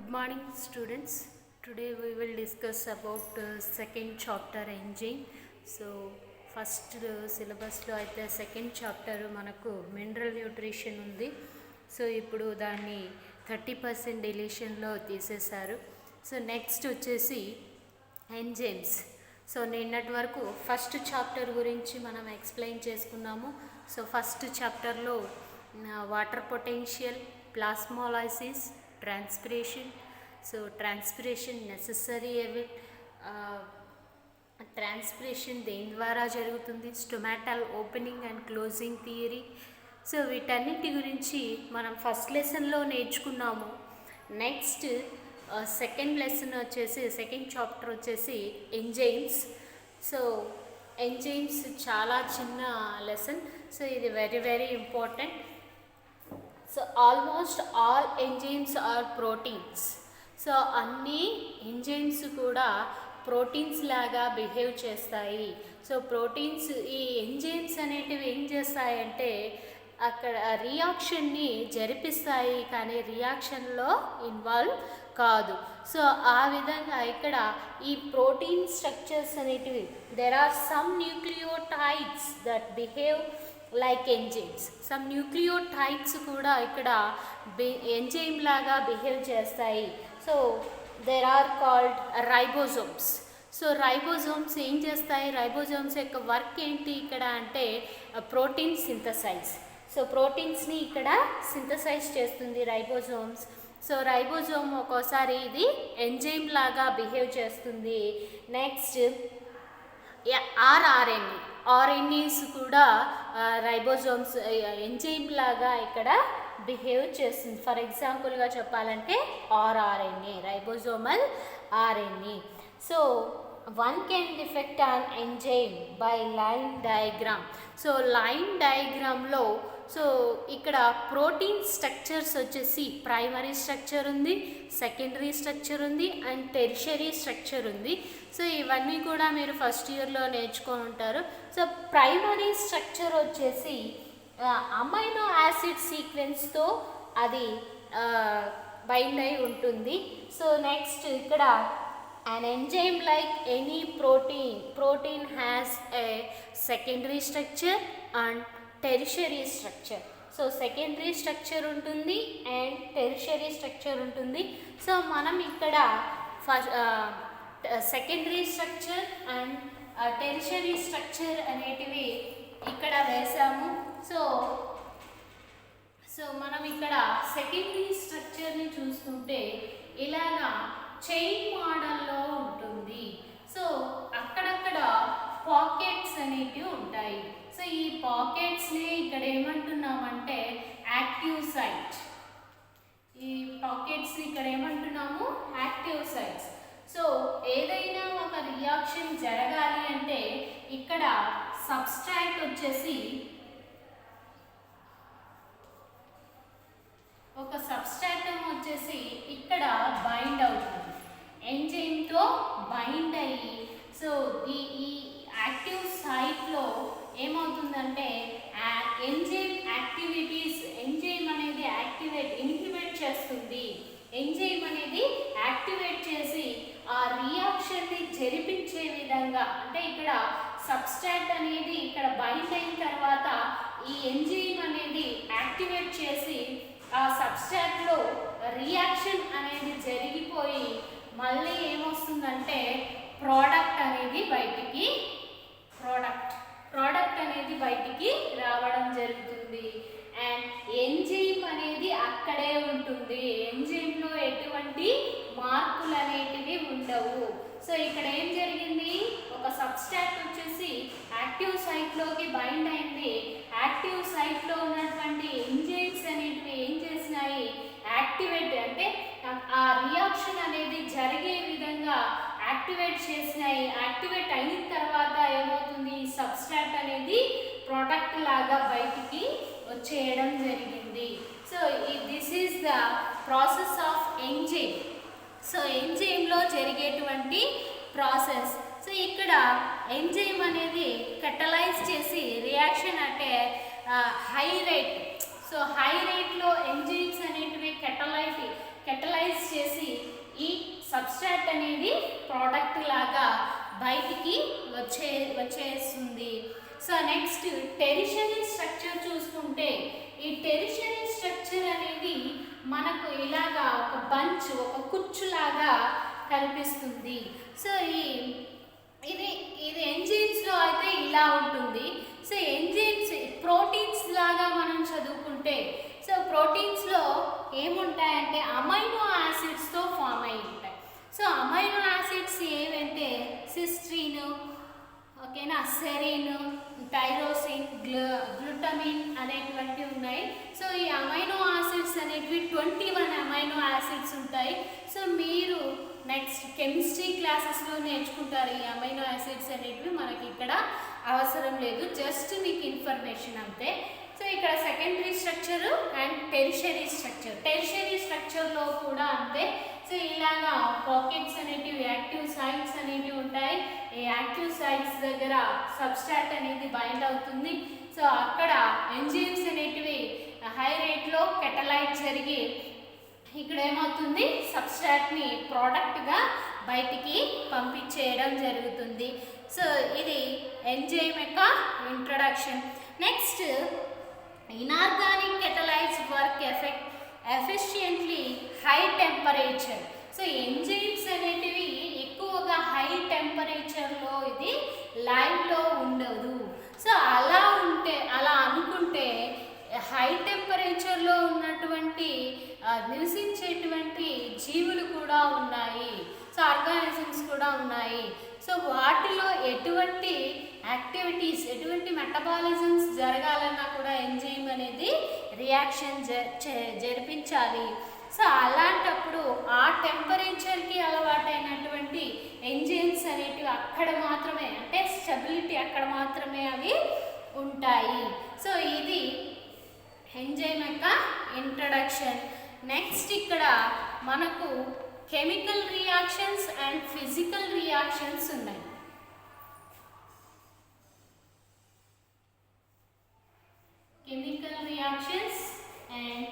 Good morning students. Today we will discuss about second chapter enzyme. So first syllabus లో అయితే second chapter మనకు mineral nutrition ఉంది. So ఇప్పుడు దాన్ని 30% డిలీషన్లో తీసేశారు. సో నెక్స్ట్ వచ్చేసి ఎంజైమ్స్. సో నిన్నటి వరకు ఫస్ట్ చాప్టర్ గురించి మనం ఎక్స్ప్లెయిన్ చేసుకున్నాము. సో ఫస్ట్ చాప్టర్లో water potential, plasmolysis, transpiration. So transpiration necessary transpiration దేని ద్వారా జరుగుతుంది, stomatal opening and closing theory. So వీటన్నిటి గురించి మనం ఫస్ట్ లెసన్లో నేర్చుకున్నాము. నెక్స్ట్ సెకండ్ లెసన్ వచ్చేసి సెకండ్ చాప్టర్ వచ్చేసి ఎంజైమ్స్. సో ఎంజైమ్స్ చాలా చిన్న లెసన్. సో ఇది very very important. So almost all enzymes are proteins. So అన్ని ఎంజైమ్స్ కూడా ప్రోటీన్స్ లాగా బిహేవ్ చేస్తాయి. సో ప్రోటీన్స్, ఈ ఎంజైమ్స్ అనేటివి ఏం చేస్తాయంటే అక్కడ రియాక్షన్ని జరిపిస్తాయి, కానీ రియాక్షన్లో ఇన్వాల్వ్ కాదు. సో ఆ విధంగా ఇక్కడ ఈ ప్రోటీన్ స్ట్రక్చర్స్ అనేటివి, there are some nucleotides that behave like enzymes. Some nucleotides కూడా ఇక్కడ ఎంజైమ్ లాగా బిహేవ్ చేస్తాయి. So there are called ribosomes. So ribosomes ఏం చేస్తాయి, రైబోజోమ్స్ యొక్క వర్క్ ఏంటి ఇక్కడ అంటే ప్రోటీన్ సింథసైజ్. సో ప్రోటీన్స్ని ఇక్కడ సింథసైజ్ చేస్తుంది రైబోజోమ్స్. సో రైబోజోమ్ ఒక్కోసారి ఇది ఎంజైమ్ లాగా బిహేవ్ చేస్తుంది. నెక్స్ట్ ఆర్ఎన్ఏస్ కూడా రైబోజోమ్స్ ఎంజైమ్ లాగా ఇక్కడ బిహేవ్ చేస్తుంది. ఫర్ ఎగ్జాంపుల్గా చెప్పాలంటే RNA, ribosomal RNA. So one can defect an enzyme by line diagram. So line డయాగ్రామ్లో సో ఇక్కడ ప్రోటీన్ స్ట్రక్చర్స్ వచ్చేసి ప్రైమరీ స్ట్రక్చర్ ఉంది, సెకండరీ స్ట్రక్చర్ ఉంది అండ్ టెర్షరీ స్ట్రక్చర్ ఉంది. సో ఇవన్నీ కూడా మీరు ఫస్ట్ ఇయర్లో నేర్చుకొని ఉంటారు. సో ప్రైమరీ స్ట్రక్చర్ వచ్చేసి అమైనో యాసిడ్ సీక్వెన్స్తో అది బైండ్ అయి ఉంటుంది. సో నెక్స్ట్ ఇక్కడ an enzyme like any protein has a secondary structure and tertiary structure. So secondary structure ఉంటుంది అండ్ టెరిషరీ స్ట్రక్చర్ ఉంటుంది. సో మనం ఇక్కడ secondary structure and tertiary structure అనేటివి ఇక్కడ వేసాము. సో మనం ఇక్కడ సెకండరీ స్ట్రక్చర్ని చూసుకుంటే ఇలాగా చైన్ మోడల్లో ఉంటుంది. సో అక్కడక్కడ పాకెట్స్ అనేటివి ఉంటాయి. సో ఈ పాకెట్స్ని ఇక్కడ ఏమంటున్నామంటే యాక్టివ్ సైట్. ఈ పాకెట్స్ని ఇక్కడ ఏమంటున్నాము యాక్టివ్ సైట్స్. సో ఏదైనా ఒక రియాక్షన్ జరగాలి అంటే ఇక్కడ సబ్స్ట్రాక్ట్ వచ్చేసి ఒక సబ్స్ట్రాటమ్ వచ్చేసి ఇక్కడ బైండ్ అవుతుంది, ఎంజైమ్తో బైండ్ అయ్యి. సో ఈ యాక్టివ్ సైట్లో ఏమవుతుందంటే ఎంజైమ్ యాక్టివిటీస్, ఎంజైమ్ అనేది ఇన్హిబిట్ చేస్తుంది. ఎంజైమ్ అనేది యాక్టివేట్ చేసి ఆ రియాక్షన్ని జరిపించే విధంగా, అంటే ఇక్కడ సబ్స్ట్రాట్ అనేది ఇక్కడ బైండ్ అయిన తర్వాత ఈ ఎంజైమ్ అనేది యాక్టివేట్ చేసి ఆ సబ్స్ట్రాట్లో రియాక్షన్ అనేది జరిగిపోయి మళ్ళీ ఏమొస్తుందంటే ప్రోడక్ట్ అనేది బయటికి రావడం జరుగుతుంది. అండ్ ఎంజైమ్ అనేది అక్కడే ఉంటుంది, ఎంజైమ్లో ఎటువంటి మార్పులు అనేటివి ఉండవు. సో ఇక్కడ ఏం జరిగింది, ఒక సబ్స్ట్రాట్ వచ్చేసి యాక్టివ్ సైట్లోకి బైండ్ అయింది. యాక్టివ్ సైట్లో ఉన్నటువంటి ఎంజైమ్స్ అనేటివి ఏం చేసినాయి, యాక్టివేట్ అంటే ఆ రియాక్షన్ అనేది జరిగే విధంగా యాక్టివేట్ చేసినాయి. యాక్టివేట్ అయిన తర్వాత ఏమవుతుంది, సబ్స్ట్రాట్ అనేది ప్రోడక్ట్ లాగా బయటికి వచ్చేయడం జరిగింది. So this is the process of enzyme. So ఎంజైమ్లో జరిగేటువంటి ప్రాసెస్. సో ఇక్కడ ఎంజైమ్ అనేది కెటలైజ్ చేసి రియాక్షన్ అంటే హై రేట్. సో హై రేట్లో ఎంజైమ్స్ అనేటివి కెటలైజ్ చేసి ప్రోడక్ట్ లాగా బయటికి వచ్చేస్తుంది. సో నెక్స్ట్ టెరిషరీ స్ట్రక్చర్ చూసుకుంటే ఈ టెరిషరీ స్ట్రక్చర్ అనేది మనకు ఇలాగా ఒక బంచ్, ఒక కుచ్చులాగా కనిపిస్తుంది. సో ఇది ఎంజైమ్స్లో అయితే ఇలా ఉంటుంది. సో ఎంజైమ్స్ ప్రోటీన్స్ లాగా మనం చదువుకుంటే, సో ప్రోటీన్స్లో ఏముంటాయంటే అమైనో యాసిడ్స్తో ఫామ్ అయి ఉంటాయి. సో అమైనో యాసిడ్స్ ఏవంటే సిస్ట్రీన్, ఓకేనా, సెరిన్, టైరోసిన్, గ్లూటమిన్ అనేటువంటివి ఉన్నాయి. సో ఈ అమైనో యాసిడ్స్ అనేటివి 21 అమైనో యాసిడ్స్ ఉంటాయి. సో మీరు నెక్స్ట్ కెమిస్ట్రీ క్లాసెస్లో నేర్చుకుంటారు. ఈ అమైనో యాసిడ్స్ అనేటివి మనకి ఇక్కడ అవసరం లేదు, జస్ట్ మీకు ఇన్ఫర్మేషన్ అంతే. సో ఇక్కడ secondary structure and tertiary structure. Tertiary స్ట్రక్చర్లో కూడా అంతే. సో ఇలాగా పాకెట్స్ అనేటివి, యాక్టివ్ సైట్స్ అనేటివి ఉంటాయి. ఈ యాక్టివ్ సైట్స్ దగ్గర సబ్స్ట్రాట్ అనేది బైండ్ అవుతుంది. సో అక్కడ ఎంజైమ్స్ అనేటివి హై రేట్లో కెటలైట్ జరిగి ఇక్కడ ఏమవుతుంది, సబ్స్ట్రాట్ని ప్రోడక్ట్గా బయటికి పంపించేయడం జరుగుతుంది. సో ఇది ఎంజైమ్ యొక్క introduction. Next inorganic catalysts work efficiently high temperature. So enzymes అనేటివి ఎక్కువగా హై టెంపరేచర్లో ఇది లైవ్లో ఉండదు. సో అలా అనుకుంటే హై టెంపరేచర్లో ఉన్నటువంటి నివసించేటువంటి జీవులు కూడా ఉన్నాయి. సో ఆర్గానిజమ్స్ కూడా ఉన్నాయి. సో వాటిలో ఎటువంటి యాక్టివిటీస్, ఎటువంటి మెటబాలిజమ్స్ జరగాలన్నా కూడా ఎంజైమ్ అనేది రియాక్షన్ జరిపించాలి. సో అలాంటప్పుడు ఆ టెంపరేచర్కి అలవాటైనటువంటి ఎంజైమ్స్ అనేటివి అక్కడ మాత్రమే, అంటే స్టెబిలిటీ అక్కడ మాత్రమే అవి ఉంటాయి. సో ఇది ఎంజైమ్ యొక్క ఇంట్రడక్షన్. నెక్స్ట్ ఇక్కడ మనకు chemical reactions and physical reactions ఉన్నాయి. Chemical reactions and